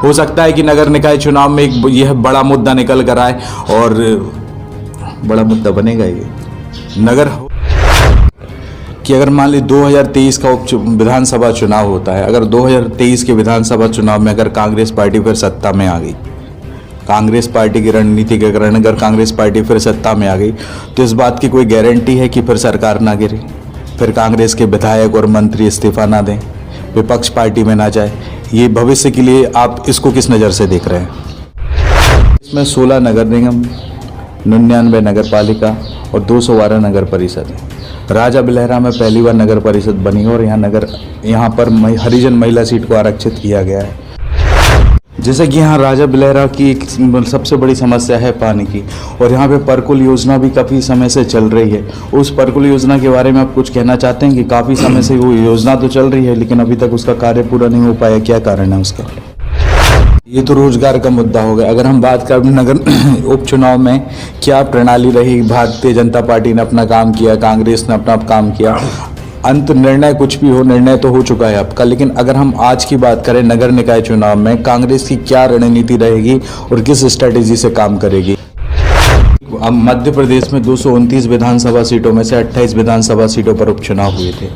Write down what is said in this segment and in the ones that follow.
हो सकता है कि नगर निकाय चुनाव में एक यह बड़ा मुद्दा निकल कर आए और बड़ा मुद्दा बनेगा ये नगर कि अगर मान ली 2023 का विधानसभा चुनाव होता है, अगर 2023 के विधानसभा चुनाव में अगर कांग्रेस पार्टी फिर सत्ता में आ गई, कांग्रेस पार्टी की रणनीति के कारण अगर कांग्रेस पार्टी फिर सत्ता में आ गई, तो इस बात की कोई गारंटी है कि फिर सरकार ना गिरे, फिर कांग्रेस के विधायक और मंत्री इस्तीफा ना दें, विपक्ष पार्टी में ना जाए? ये भविष्य के लिए आप इसको किस नज़र से देख रहे हैं? इसमें 16 नगर निगम, 99 नगर पालिका और 212 नगर परिषद है। राजा बिलहरा में पहली बार नगर परिषद बनी और यहाँ पर हरिजन महिला सीट को आरक्षित किया गया है। जैसे कि यहाँ राजा बिलहरा की एक सबसे बड़ी समस्या है पानी की, और यहाँ पे परकुल योजना भी काफ़ी समय से चल रही है। उस परकुल योजना के बारे में आप कुछ कहना चाहते हैं कि काफ़ी समय से वो योजना तो चल रही है लेकिन अभी तक उसका कार्य पूरा नहीं हो पाया, क्या कारण है उसका? ये तो रोजगार का मुद्दा हो गया। अगर हम बात करें नगर उपचुनाव में क्या प्रणाली रही, भारतीय जनता पार्टी ने अपना काम किया, कांग्रेस ने अपना काम किया, अंत निर्णय कुछ भी हो, निर्णय तो हो चुका है आपका। लेकिन अगर हम आज की बात करें नगर निकाय चुनाव में कांग्रेस की क्या रणनीति रहेगी और किस स्ट्रेटेजी से काम करेगी? अब मध्य प्रदेश में 229 विधानसभा सीटों में से 28 विधानसभा सीटों पर उपचुनाव हुए थे।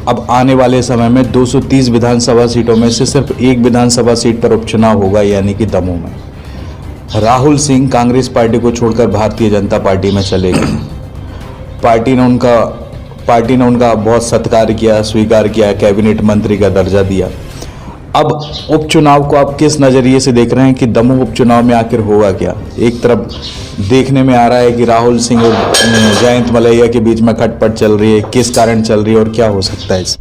अब आने वाले समय में 230 विधानसभा सीटों में से सिर्फ एक विधानसभा सीट पर उपचुनाव होगा, यानी कि दमोह में। राहुल सिंह कांग्रेस पार्टी को छोड़कर भारतीय जनता पार्टी में चले गए। पार्टी ने उनका बहुत सत्कार किया, स्वीकार किया, कैबिनेट मंत्री का दर्जा दिया। अब उपचुनाव को आप किस नज़रिए से देख रहे हैं कि दमोह उपचुनाव में आखिर होगा क्या? एक तरफ देखने में आ रहा है कि राहुल सिंह और जयंत मलैया के बीच में खटपट चल रही है, किस कारण चल रही है और क्या हो सकता है इस?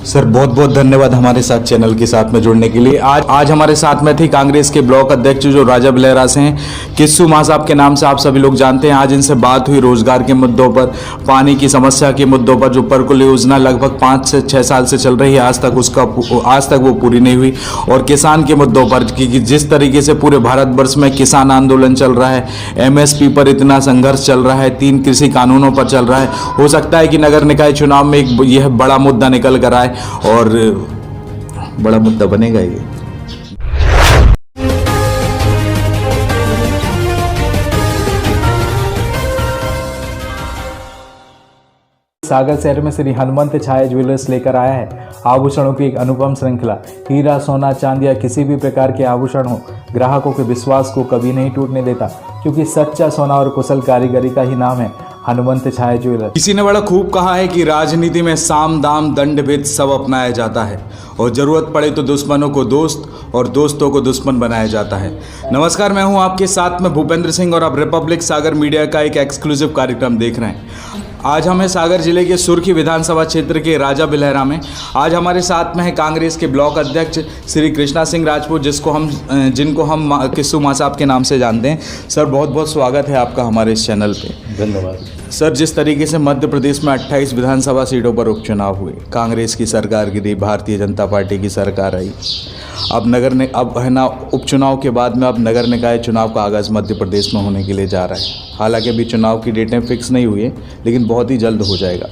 सर बहुत बहुत धन्यवाद हमारे साथ चैनल के साथ में जुड़ने के लिए। आज हमारे साथ में थी कांग्रेस के ब्लॉक अध्यक्ष जो राजा बिलहरा से हैं, किस्सू मां साहब के नाम से आप सभी लोग जानते हैं। आज इनसे बात हुई रोजगार के मुद्दों पर, पानी की समस्या के मुद्दों पर। जो परकुल योजना लगभग 5 से 6 साल से चल रही है, आज तक वो पूरी नहीं हुई। और किसान के मुद्दों पर कि जिस तरीके से पूरे भारतवर्ष में किसान आंदोलन चल रहा है, MSP पर इतना संघर्ष चल रहा है, 3 कृषि कानूनों पर चल रहा है, हो सकता है कि नगर निकाय चुनाव में एक यह बड़ा मुद्दा निकल कर आए और बड़ा मुद्दा बनेगा ये। सागर शहर में श्री हनुमंत छाया ज्वेलर्स लेकर आया है आभूषणों की एक अनुपम श्रृंखला। हीरा, सोना, चांदी या किसी भी प्रकार के आभूषण हो, ग्राहकों के विश्वास को कभी नहीं टूटने देता, क्योंकि सच्चा सोना और कुशल कारीगरी का ही नाम है हनुमंत छाया ज्वेलर्स। किसी ने बड़ा खूब कहा है कि राजनीति में साम दाम दंड भेद सब अपनाया जाता है और जरूरत पड़े तो दुश्मनों को दोस्त और दोस्तों को दुश्मन बनाया जाता है। नमस्कार, मैं हूं आपके साथ में भूपेंद्र सिंह और आप रिपब्लिक सागर मीडिया का एक एक्सक्लूसिव कार्यक्रम देख रहे हैं। आज हम हैं सागर जिले के सुर्खी विधानसभा क्षेत्र के राजा बिलहरा में। आज हमारे साथ में है कांग्रेस के ब्लॉक अध्यक्ष श्री कृष्णा सिंह राजपूत, जिनको हम किस्सू मां साहब के नाम से जानते हैं। सर बहुत बहुत स्वागत है आपका हमारे इस चैनल पे। धन्यवाद। सर जिस तरीके से मध्य प्रदेश में 28 विधानसभा सीटों पर उपचुनाव हुए, कांग्रेस की सरकार गिरी, भारतीय जनता पार्टी की सरकार आई, अब है ना उपचुनाव के बाद में अब नगर निकाय चुनाव का आगाज़ मध्य प्रदेश में होने के लिए जा रहा है। हालांकि अभी चुनाव की डेटें फिक्स नहीं हुई है लेकिन बहुत ही जल्द हो जाएगा।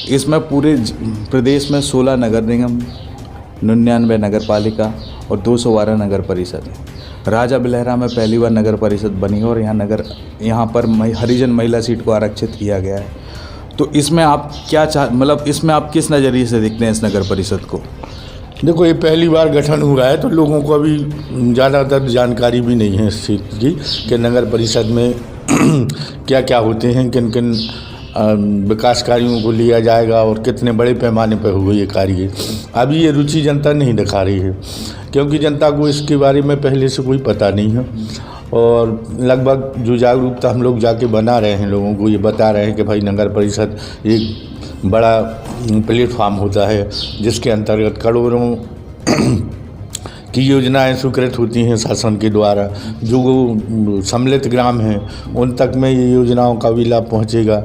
इसमें पूरे प्रदेश में 16 नगर निगम, 99 नगर पालिका और 212 नगर परिषद है। राजा बिलहरा में पहली बार नगर परिषद बनी और यहाँ पर हरिजन महिला सीट को आरक्षित किया गया है। तो इसमें आप इसमें आप किस नज़रिए से देखते हैं इस नगर परिषद को? देखो, ये पहली बार गठन हुआ है तो लोगों को अभी ज़्यादातर जानकारी भी नहीं है इस चीज़ की कि नगर परिषद में क्या क्या होते हैं, किन किन विकास कार्यों को लिया जाएगा और कितने बड़े पैमाने पर होगा ये कार्य। अभी ये रुचि जनता नहीं दिखा रही है क्योंकि जनता को इसके बारे में पहले से कोई पता नहीं है। और लगभग जो जागरूकता हम लोग जाके बना रहे हैं, लोगों को ये बता रहे हैं कि भाई नगर परिषद एक बड़ा प्लेटफार्म होता है जिसके अंतर्गत करोड़ों की योजनाएं स्वीकृत होती हैं शासन के द्वारा। जो सम्मिलित ग्राम हैं उन तक में ये योजनाओं का भी लाभ पहुँचेगा।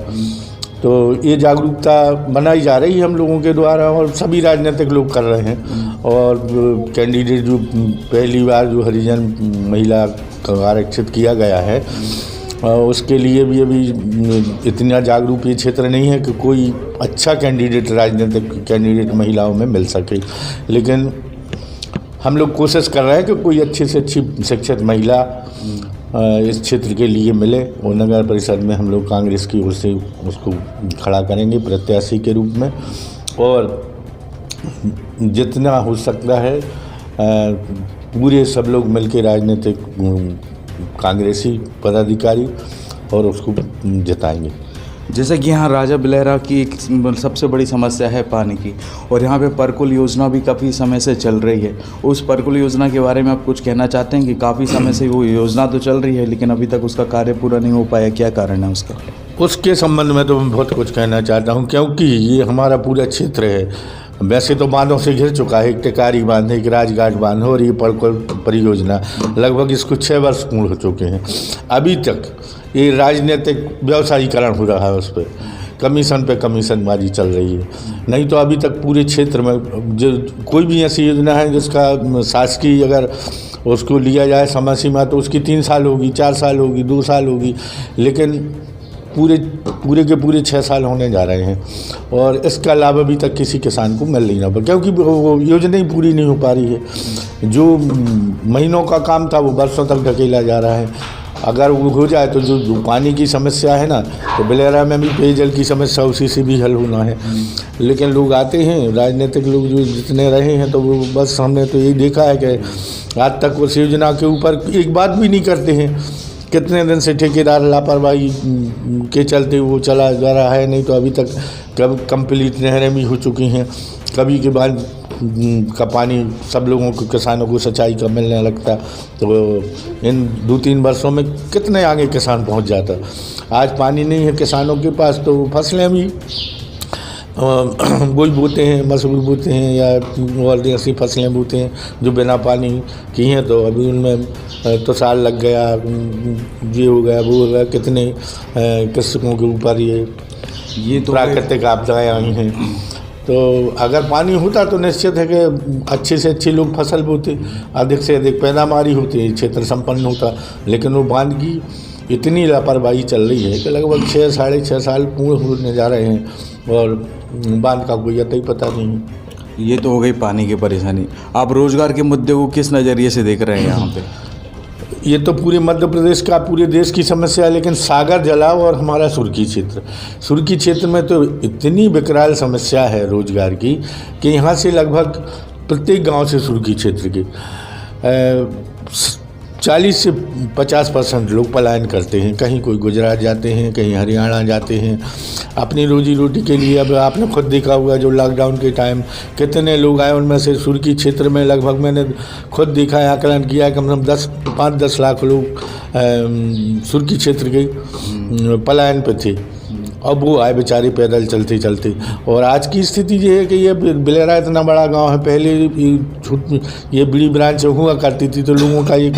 तो ये जागरूकता बनाई जा रही है हम लोगों के द्वारा और सभी राजनीतिक लोग कर रहे हैं। और कैंडिडेट जो पहली बार जो हरिजन महिला को आरक्षित किया गया है उसके लिए भी अभी इतना जागरूक ये क्षेत्र नहीं है कि कोई अच्छा कैंडिडेट राजनीतिक कैंडिडेट महिलाओं में मिल सके। लेकिन हम लोग कोशिश कर रहे हैं कि कोई अच्छी से अच्छी शिक्षित महिला इस क्षेत्र के लिए मिले, और नगर परिषद में हम लोग कांग्रेस की ओर से उसको खड़ा करेंगे प्रत्याशी के रूप में। और जितना हो सकता है पूरे सब लोग मिलकर राजनीतिक कांग्रेसी पदाधिकारी और उसको जिताएंगे। जैसा कि यहाँ राजा बिलेरा की एक सबसे बड़ी समस्या है पानी की, और यहाँ पे परकुल योजना भी काफ़ी समय से चल रही है। उस परकुल योजना के बारे में आप कुछ कहना चाहते हैं कि काफ़ी समय से वो योजना तो चल रही है लेकिन अभी तक उसका कार्य पूरा नहीं हो पाया, क्या कारण है उसका? उसके संबंध में तो मैं बहुत कुछ कहना चाहता हूँ, क्योंकि ये हमारा पूरा क्षेत्र है। वैसे तो बांधों से घिर चुका है, एक टिकारी बांध, एक राजघाट बांध, और ये परकुल परियोजना लगभग इसको 6 वर्ष पूर्ण हो चुके हैं। अभी तक ये राजनीतिक व्यवसायीकरण हो रहा है, उस पर कमीशन पे कमीशनबाजी चल रही है। नहीं तो अभी तक पूरे क्षेत्र में जो कोई भी ऐसी योजना है जिसका शासकीय अगर उसको लिया जाए समय सीमा, तो उसकी 3 साल होगी, 4 साल होगी, 2 साल होगी, लेकिन पूरे के पूरे 6 साल होने जा रहे हैं और इसका लाभ अभी तक किसी किसान को मिल नहीं रहा, क्योंकि वो योजना ही पूरी नहीं हो पा रही है। जो महीनों का काम था वो वर्षों तक ढकेला जा रहा है। अगर वो हो जाए तो जो पानी की समस्या है ना, तो बिलेरा में भी पेयजल की समस्या उसी से भी हल होना है। लेकिन लोग आते हैं, राजनीतिक लोग जो जितने रहे हैं, तो वो बस हमने तो यही देखा है कि आज तक उस योजना के ऊपर एक बात भी नहीं करते हैं। कितने दिन से ठेकेदार लापरवाही के चलते वो चला जा रहा है, नहीं तो अभी तक कब कंप्लीट नहरें भी हो चुकी हैं, कभी के बाद का पानी सब लोगों को, किसानों को सिंचाई का मिलने लगता, तो इन 2-3 वर्षों में कितने आगे किसान पहुंच जाता। आज पानी नहीं है किसानों के पास, तो फसलें भी वही बोते हैं, मसूर बोते हैं या और ऐसी फसलें बोते हैं जो बिना पानी की हैं, तो अभी उनमें तो साल लग गया, ये हो गया, वो हो गया, कितने कृषकों के ऊपर ये तो प्राकृतिक आपदाएँ आई हैं। तो अगर पानी होता तो निश्चित है कि अच्छे से अच्छे लोग फसल बोते, अधिक से अधिक पैदावारी होती, क्षेत्र संपन्न होता। लेकिन वो बांध की इतनी लापरवाही चल रही है कि लगभग 6-6.5 साल पूर्ण होने जा रहे हैं और बांध का कोई अतई पता नहीं। ये तो हो गई पानी की परेशानी। आप रोजगार के मुद्दे को किस नज़रिए से देख रहे हैं यहाँ पे? ये तो पूरे मध्य प्रदेश का, पूरे देश की समस्या है, लेकिन सागर जलाव और हमारा सुर्खी क्षेत्र में तो इतनी विकराल समस्या है रोजगार की कि यहाँ से लगभग प्रत्येक गांव से सुर्खी क्षेत्र के 40 से 50% लोग पलायन करते हैं। कहीं कोई गुजरात जाते हैं, कहीं हरियाणा जाते हैं अपनी रोजी रोटी के लिए। अब आपने खुद देखा होगा जो लॉकडाउन के टाइम कितने लोग आए, उनमें से सुर्खी क्षेत्र में लगभग मैंने खुद देखा है, आकलन किया है, कम से कम 5-10 लाख लोग सुर्खी क्षेत्र के पलायन पे थे। अब वो आए बेचारे पैदल चलते चलते। और आज की स्थिति ये है कि ये बिलेरा इतना बड़ा गांव है, पहले ये बड़ी ब्रांच हुआ करती थी, तो लोगों का एक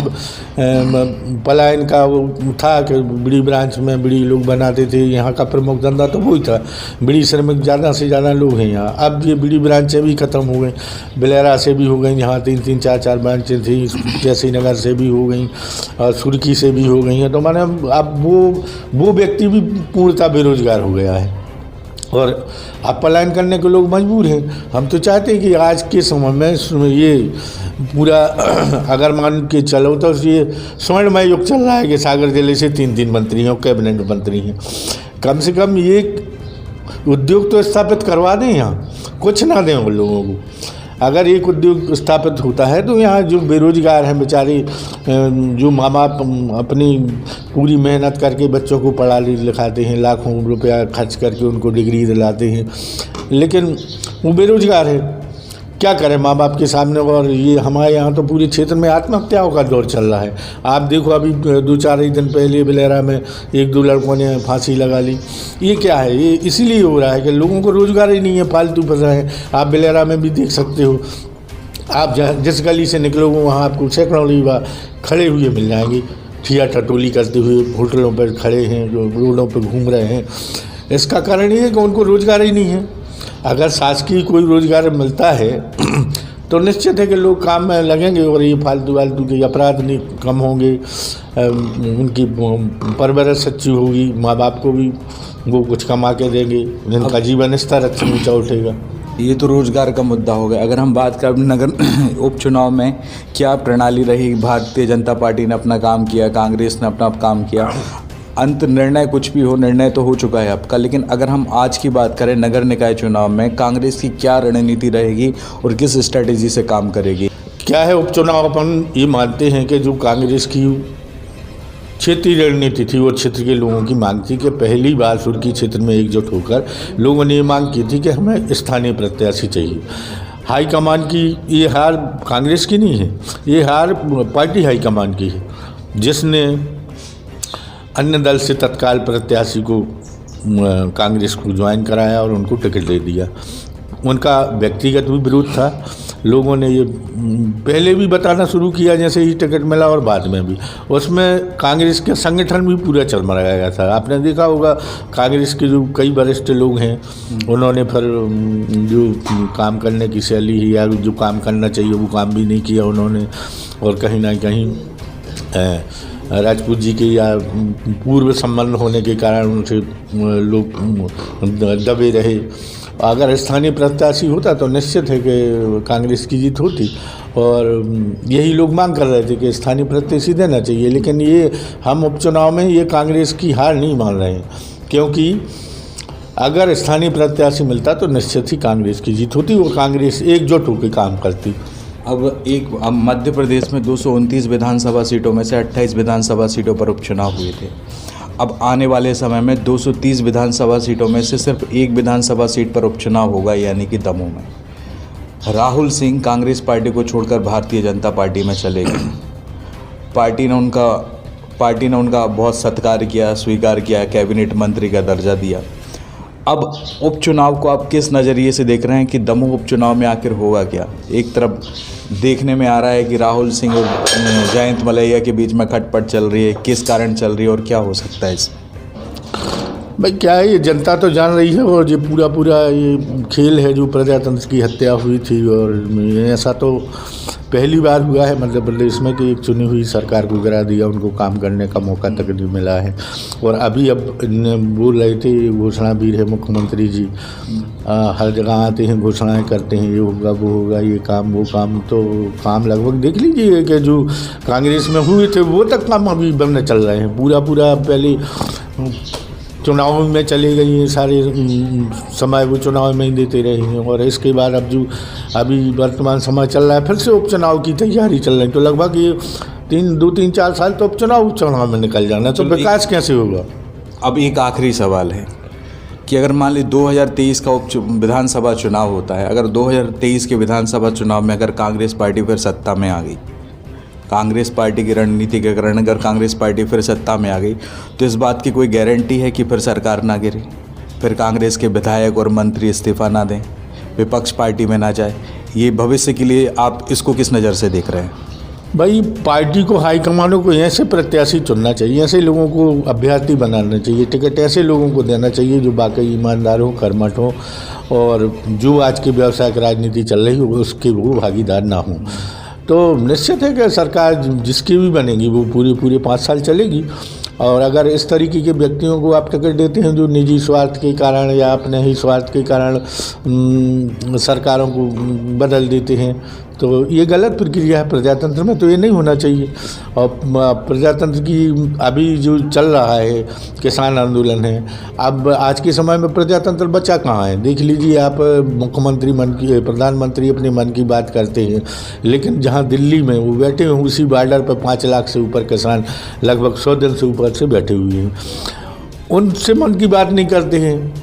पलायन का वो था कि बड़ी ब्रांच में बड़ी लोग बनाते थे। यहाँ का प्रमुख धंधा तो वही था, बड़ी श्रमिक ज़्यादा से ज़्यादा लोग हैं यहाँ। अब ये बड़ी ब्रांचें भी ख़त्म हो गई, बिलेरा से भी हो गई, यहाँ 3-3, 4-4 ब्रांचें थी, जैसी नगर से भी हो गई और सुर्खी से भी हो गई हैं। तो माने अब वो व्यक्ति भी पूर्णतः बेरोजगार हो गया है और अब पलायन करने के लोग मजबूर हैं। हम तो चाहते हैं कि आज के समय में ये पूरा अगर मान के चलो तो ये स्वर्णमय युग चल रहा है कि सागर जिले से 3-3 मंत्री हैं, कैबिनेट मंत्री हैं। कम से कम ये उद्योग तो स्थापित करवा दें, यहाँ कुछ ना दें उन लोगों को। अगर एक उद्योग स्थापित होता है तो यहाँ जो बेरोजगार हैं बेचारे, जो माँ बाप अपनी पूरी मेहनत करके बच्चों को पढ़ा लिखाते हैं, लाखों रुपया खर्च करके उनको डिग्री दिलाते हैं, लेकिन वो बेरोजगार है, क्या करें माँ बाप के सामने। और ये हमारे यहाँ तो पूरे क्षेत्र में आत्महत्याओं का दौर चल रहा है। आप देखो अभी 2-4 दिन पहले बिलेरा में 1-2 लड़कों ने फांसी लगा ली। ये क्या है? ये इसीलिए हो रहा है कि लोगों को रोज़गार ही नहीं है, फालतू फंस रहे हैं। आप बिलेरा में भी देख सकते हो, आप जिस गली से निकलोगे वहाँ आपको सैकड़ों लोग खड़े हुए मिल जाएंगे, ठिया ठटोली करते हुए होटलों पर खड़े हैं, जो रोडों पर घूम रहे हैं। इसका कारण ये है कि उनको रोज़गार ही नहीं है। अगर शासकीय कोई रोज़गार मिलता है तो निश्चित है कि लोग काम में लगेंगे और ये फालतू के अपराध नहीं कम होंगे, उनकी परवरिश अच्छी होगी, माँ बाप को भी वो कुछ कमा के देंगे, जिनका जीवन स्तर अच्छा ऊँचा उठेगा। ये तो रोजगार का मुद्दा हो गया। अगर हम बात करें नगर उपचुनाव में क्या प्रणाली रही, भारतीय जनता पार्टी ने अपना काम किया, कांग्रेस ने अपना काम किया, अंत निर्णय कुछ भी हो, निर्णय तो हो चुका है आपका। लेकिन अगर हम आज की बात करें नगर निकाय चुनाव में कांग्रेस की क्या रणनीति रहेगी और किस स्ट्रैटेजी से काम करेगी? क्या है, उपचुनाव अपन ये मानते हैं कि जो कांग्रेस की क्षेत्रीय रणनीति थी वो क्षेत्र के लोगों की मांग थी कि पहली बार सुर्खी क्षेत्र में एकजुट होकर लोगों ने ये मांग की थी कि हमें स्थानीय प्रत्याशी चाहिए। हाईकमान की ये हार कांग्रेस की नहीं है, ये हार पार्टी हाईकमान की है, जिसने अन्य दल से तत्काल प्रत्याशी को कांग्रेस को ज्वाइन कराया और उनको टिकट दे दिया। उनका व्यक्तिगत भी विरोध था। लोगों ने ये पहले भी बताना शुरू किया जैसे ही टिकट मिला और बाद में भी। उसमें कांग्रेस का संगठन भी पूरा चरमराया गया था। आपने देखा होगा कांग्रेस के जो कई वरिष्ठ लोग हैं उन्होंने फिर जो काम करने की शैली है या जो काम करना चाहिए वो काम भी नहीं किया उन्होंने, और कहीं ना कहीं राजपूत जी के या पूर्व संबंध होने के कारण उनसे लोग दबे रहे। अगर स्थानीय प्रत्याशी होता तो निश्चित है कि कांग्रेस की जीत होती, और यही लोग मांग कर रहे थे कि स्थानीय प्रत्याशी देना चाहिए। लेकिन ये हम उपचुनाव में ये कांग्रेस की हार नहीं मान रहे हैं, क्योंकि अगर स्थानीय प्रत्याशी मिलता तो निश्चित ही कांग्रेस की जीत होती और कांग्रेस एकजुट होकर काम करती। अब मध्य प्रदेश में 229 विधानसभा सीटों में से 28 विधानसभा सीटों पर उपचुनाव हुए थे। अब आने वाले समय में 230 विधानसभा सीटों में से सिर्फ एक विधानसभा सीट पर उपचुनाव होगा, यानी कि दमोह में। राहुल सिंह कांग्रेस पार्टी को छोड़कर भारतीय जनता पार्टी में चले गए। पार्टी ने उनका बहुत सत्कार किया, स्वीकार किया, कैबिनेट मंत्री का दर्जा दिया। अब उपचुनाव को आप किस नज़रिए से देख रहे हैं कि दमोह उपचुनाव में आखिर होगा क्या? एक तरफ देखने में आ रहा है कि राहुल सिंह और जयंत मलैया के बीच में खटपट चल रही है, किस कारण चल रही है और क्या हो सकता है इसमें? भाई क्या है, ये जनता तो जान रही है, और ये पूरा ये खेल है जो प्रजातंत्र की हत्या हुई थी, और ऐसा तो पहली बार हुआ है मध्य प्रदेश में कि एक चुनी हुई सरकार को गिरा दिया, उनको काम करने का मौका तक नहीं मिला है। और अभी अब बोल रहे थे, घोषणावीर है मुख्यमंत्री जी, हर जगह आते हैं, घोषणाएं करते हैं, ये होगा वो होगा, ये काम वो काम, तो काम लगभग देख लीजिए कि जो कांग्रेस में हुए थे वो तक काम अभी बनने चल रहे हैं। पूरा पहले चुनाव में चले गई हैं, सारे समय वो चुनाव में ही देते रहे हैं, और इसके बाद अब जो अभी वर्तमान समय चल रहा है फिर से उपचुनाव की तैयारी चल रही है। तो लगभग ये 2-3-4 साल तो उपचुनाव में निकल जाना, तो विकास कैसे होगा? अब एक आखिरी सवाल है कि अगर मान ली 2023 का विधानसभा चुनाव होता है, अगर 2023 के विधानसभा चुनाव में अगर कांग्रेस पार्टी फिर सत्ता में आ गई, कांग्रेस पार्टी की रणनीति के कारण अगर कांग्रेस पार्टी फिर सत्ता में आ गई, तो इस बात की कोई गारंटी है कि फिर सरकार ना गिरे, फिर कांग्रेस के विधायक और मंत्री इस्तीफा ना दें, विपक्ष पार्टी में ना जाए? ये भविष्य के लिए आप इसको किस नज़र से देख रहे हैं? भाई पार्टी को, हाईकमानों को ऐसे प्रत्याशी चुनना चाहिए, ऐसे लोगों को अभ्यर्थी बनाना चाहिए, टिकट ऐसे लोगों को देना चाहिए जो वाकई ईमानदार हो, कर्मठ हो, और जो आज की व्यावसायिक राजनीति चल रही हो उसके वो भागीदार ना हो। तो निश्चित है कि सरकार जिसकी भी बनेगी वो पूरे 5 साल चलेगी। और अगर इस तरीके के व्यक्तियों को आप टिकट देते हैं जो निजी स्वार्थ के कारण या अपने ही स्वार्थ के कारण सरकारों को बदल देते हैं, तो ये गलत प्रक्रिया है। प्रजातंत्र में तो ये नहीं होना चाहिए। और प्रजातंत्र की अभी जो चल रहा है किसान आंदोलन है, अब आज के समय में प्रजातंत्र बचा कहाँ है? देख लीजिए आप, मुख्यमंत्री प्रधानमंत्री अपने मन की बात करते हैं, लेकिन जहाँ दिल्ली में वो बैठे हैं उसी बॉर्डर पर 5 लाख से ऊपर किसान लगभग 100 दिन से ऊपर से बैठे हुए हैं, उनसे मन की बात नहीं करते हैं।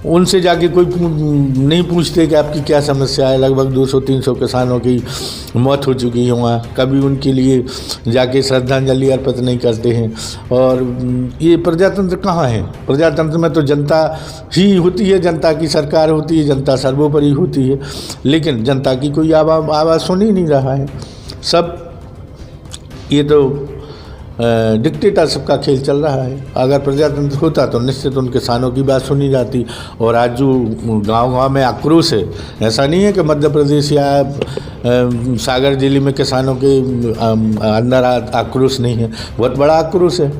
उनसे जाके कोई नहीं पूछते कि आपकी क्या समस्या है। लगभग 200-300 किसानों की मौत हो चुकी है वहाँ, कभी उनके लिए जाके श्रद्धांजलि अर्पित नहीं करते हैं। और ये प्रजातंत्र कहाँ है? प्रजातंत्र में तो जनता ही होती है, जनता की सरकार होती है, जनता सर्वोपरि होती है, लेकिन जनता की कोई आवाज़ सुन ही नहीं रहा है। सब ये तो डिक्टेटरशिप का खेल चल रहा है। अगर प्रजातंत्र होता तो निश्चित उन किसानों की बात सुनी जाती। और आज जो गांव-गांव में आक्रोश है, ऐसा नहीं है कि मध्य प्रदेश या सागर जिले में किसानों के अंदर आक्रोश नहीं है, बहुत बड़ा आक्रोश है।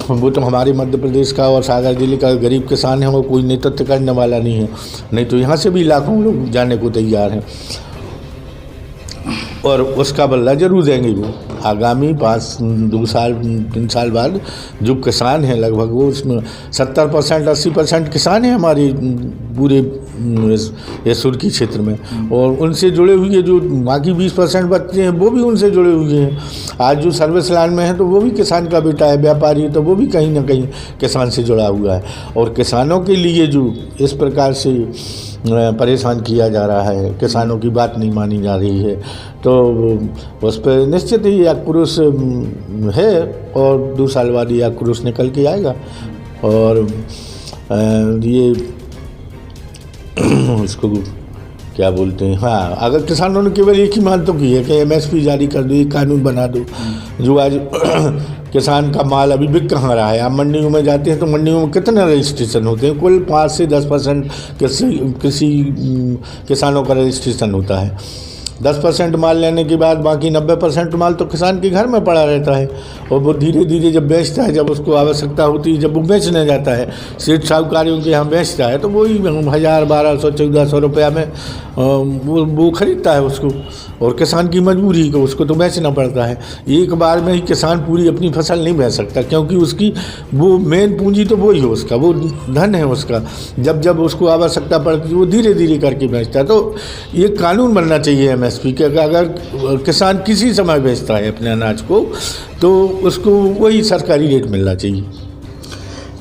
वो तो हमारे मध्य प्रदेश का और सागर जिले का गरीब किसान है, वो कोई नेतृत्व करने वाला नहीं है, नहीं तो यहाँ से भी लाखों लोग जाने को तैयार हैं और उसका बदला जरूर देंगे। वो आगामी 2 साल 3 साल बाद जो किसान हैं लगभग वो उसमें 70% 80% किसान हैं हमारे पूरे इस सुर्खी क्षेत्र में, और उनसे जुड़े हुए जो बाकी 20% बच्चे हैं वो भी उनसे जुड़े हुए हैं। आज जो सर्विस लाइन में है तो वो भी किसान का बेटा है, व्यापारी है तो वो भी कहीं ना कहीं किसान से जुड़ा हुआ है। और किसानों के लिए जो इस प्रकार से परेशान किया जा रहा है, किसानों की बात नहीं मानी जा रही है, तो उस पर निश्चित ही आक्रोश है और 2 साल बाद ये आक्रोश निकल के आएगा। और ये इसको क्या बोलते हैं, हाँ, अगर किसानों ने केवल एक ही मांग तो की है कि MSP जारी कर दो, एक कानून बना दो जो आज किसान का माल अभी बिक कहाँ रहा है। आप मंडियों में जाते हैं तो मंडियों में कितने रजिस्ट्रेशन होते हैं, कुल 5 से 10% कृषि किसानों का रजिस्ट्रेशन होता है। 10% माल लेने के बाद बाकी 90% माल तो किसान के घर में पड़ा रहता है, और वो धीरे धीरे जब बेचता है, जब उसको आवश्यकता होती है, जब वो बेचने जाता है सेठ साहूकारियों के यहाँ बेचता है, तो वही 1000 1200 1400 रुपया में वो खरीदता है उसको, और किसान की मजबूरी को उसको तो बेचना पड़ता है। एक बार में ही किसान पूरी अपनी फसल नहीं बेच सकता, क्योंकि उसकी वो मेन पूंजी तो वही है, उसका वो धन है उसका। जब जब उसको आवश्यकता पड़ती है वो धीरे धीरे करके बेचता है। तो ये कानून बनना चाहिए MSP के, अगर किसान किसी समय बेचता है अपने अनाज को तो उसको वही सरकारी रेट मिलना चाहिए।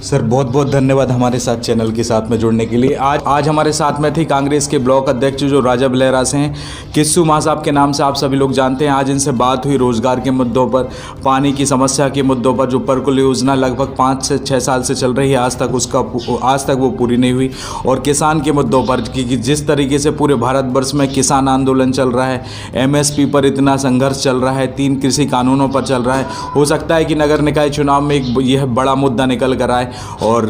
सर बहुत बहुत धन्यवाद हमारे साथ चैनल के साथ में जुड़ने के लिए। आज हमारे साथ में थे कांग्रेस के ब्लॉक अध्यक्ष जो राजा बलेरा से हैं, किस्सू मां साहब के नाम से आप सभी लोग जानते हैं। आज इनसे बात हुई रोजगार के मुद्दों पर, पानी की समस्या के मुद्दों पर, जो परकुल योजना लगभग 5 से 6 साल से चल रही है, आज तक वो पूरी नहीं हुई, और किसान के मुद्दों पर कि जिस तरीके से पूरे भारतवर्ष में किसान आंदोलन चल रहा है, MSP पर इतना संघर्ष चल रहा है, 3 कृषि कानूनों पर चल रहा है। हो सकता है कि नगर निकाय चुनाव में यह बड़ा मुद्दा निकल कर आए और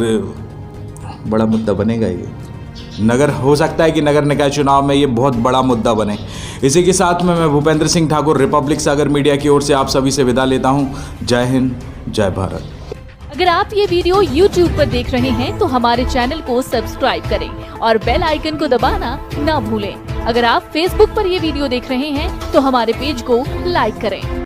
बड़ा मुद्दा बनेगा ये हो सकता है कि नगर निकाय चुनाव में ये बहुत बड़ा मुद्दा बने। इसी के साथ में मैं भूपेंद्र सिंह ठाकुर रिपब्लिक सागर मीडिया की ओर से आप सभी से विदा लेता हूं। जय हिंद, जय भारत। अगर आप ये वीडियो YouTube पर देख रहे हैं तो हमारे चैनल को सब्सक्राइब करें और बेल आइकन को दबाना ना भूलें। अगर आप Facebook पर ये वीडियो देख रहे हैं तो हमारे पेज को लाइक करें।